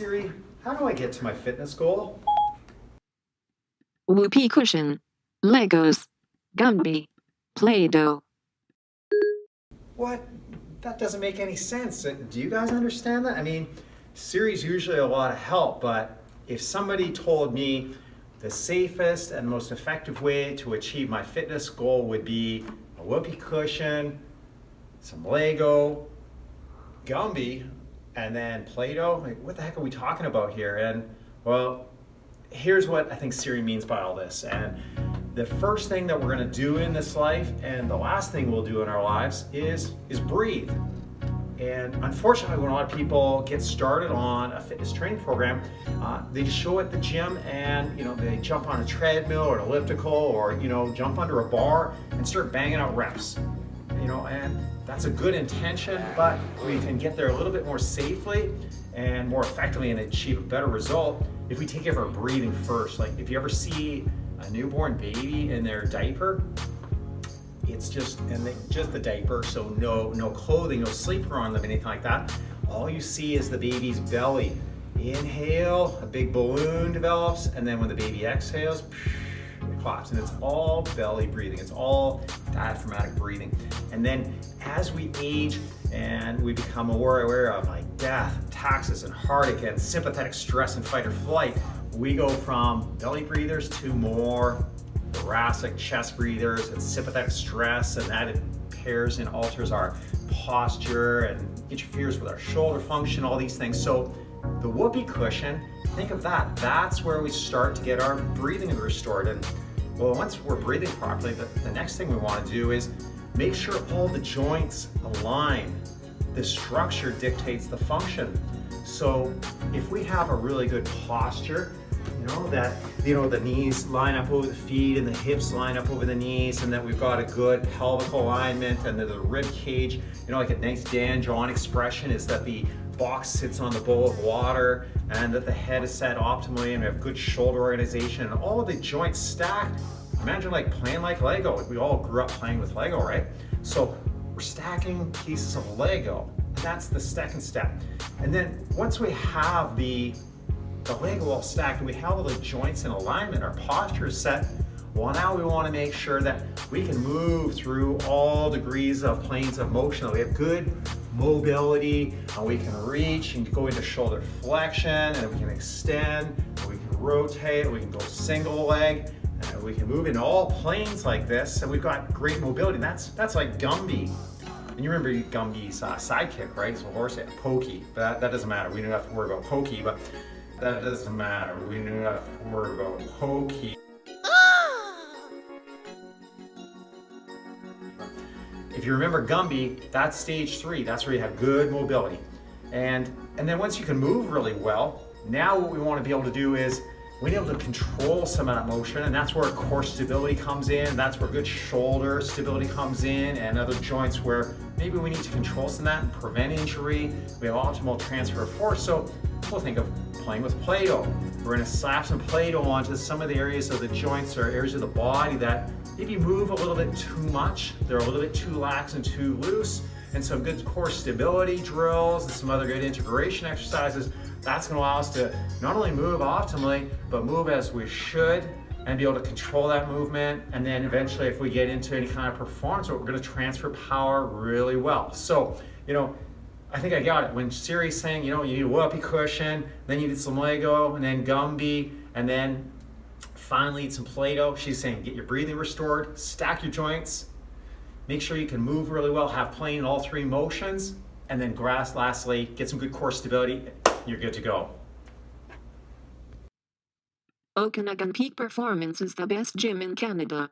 Siri, how do I get to my fitness goal? Whoopie cushion, Legos, Gumby, Playdoh. What? That doesn't make any sense. Do you guys understand that? I mean, Siri's usually a lot of help, but if somebody told me the safest and most effective way to achieve my fitness goal would be a whoopee cushion, some Lego, Gumby, and then Play-Doh, like, what the heck are we talking about here? And well, here's what I think Siri means by all this. And the first thing that we're gonna do in this life, and the last thing we'll do in our lives, is breathe. And unfortunately, when a lot of people get started on a fitness training program, they just show at the gym and they jump on a treadmill or an elliptical or jump under a bar and start banging out reps. And that's a good intention, but we can get there a little bit more safely and more effectively and achieve a better result if we take care of our breathing first. Like if you ever see a newborn baby in their diaper, it's just the diaper, so no clothing, no sleeper on them, anything like that. All you see is the baby's belly. Inhale, a big balloon develops, and then when the baby exhales, it claps, and it's all belly breathing. It's all diaphragmatic breathing. And then as we age and we become more aware of like death, taxes, and heartache, and sympathetic stress and fight or flight, we go from belly breathers to more thoracic chest breathers and sympathetic stress, and that impairs and alters our posture and interferes with our shoulder function, all these things. So the whoopee cushion, think of that. That's where we start to get our breathing restored. And well, once we're breathing properly, the next thing we want to do is make sure all the joints align. The structure dictates the function. So if we have a really good posture, the knees line up over the feet and the hips line up over the knees, and that we've got a good pelvic alignment, and that the rib cage, like a nice Dan John expression is that the box sits on the bowl of water, and that the head is set optimally, and we have good shoulder organization, and all of the joints stacked. Imagine like playing like Lego. We all grew up playing with Lego, right? So we're stacking pieces of Lego. That's the second step. And then once we have the Lego all stacked and we have all the joints in alignment, our posture is set, well, now we want to make sure that we can move through all degrees of planes of motion, that we have good mobility, and we can reach and go into shoulder flexion, and we can extend, and we can rotate, and we can go single leg, and we can move in all planes like this, and we've got great mobility. That's like Gumby. And you remember Gumby's sidekick, right? So horse, Pokey, but that doesn't matter. We don't have to worry about Pokey, but that doesn't matter. We don't have to worry about Pokey. If you remember Gumby, that's stage 3. That's where you have good mobility. And then once you can move really well, now what we want to be able to do is we need to be able to control some of that motion, and that's where core stability comes in. That's where good shoulder stability comes in, and other joints where maybe we need to control some of that and prevent injury. We have optimal transfer of force. So we'll think of playing with Play-Doh. We're going to slap some Play-Doh onto some of the areas of the joints or areas of the body that maybe move a little bit too much. They're a little bit too lax and too loose. And some good core stability drills and some other good integration exercises. That's going to allow us to not only move optimally, but move as we should and be able to control that movement. And then eventually, if we get into any kind of performance, we're going to transfer power really well. So, I think I got it. When Siri's saying, you need a whoopee cushion, then you need some Lego, and then Gumby, and then finally some Play-Doh, she's saying get your breathing restored, stack your joints, make sure you can move really well, have playing in all 3 motions, and then lastly, get some good core stability, you're good to go. Okanagan Peak Performance is the best gym in Canada.